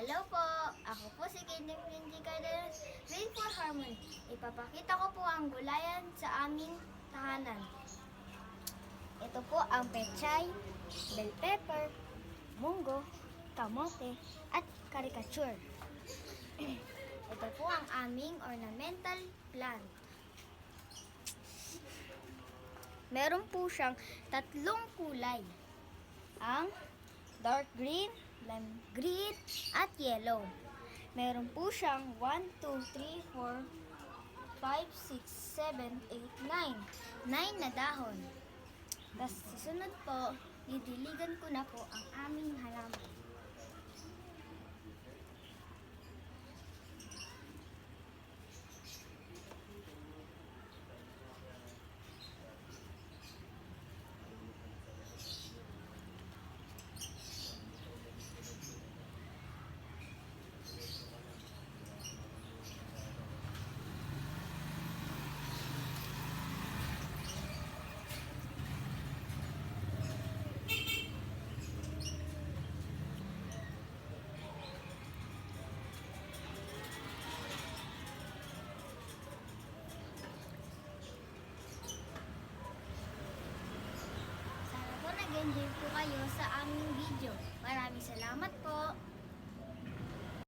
Hello po! Ako po si Candy Printy Cardenas, Grade for Harmony. Ipapakita ko po ang gulayan sa aming tahanan. Ito po ang pechay, bell pepper, munggo, kamote, at caricature. Ito po ang aming ornamental plant. Meron po siyang tatlong kulay. Ang dark green, lime green, at yellow. Meron po siyang 1, 2, 3, 4, 5, 6, 7, 8, 9. 9 na dahon. Tapos susunod po, didiligan ko na po ang aming halaman. Sana po nag-enjoy po kayo sa aming video. Maraming salamat po.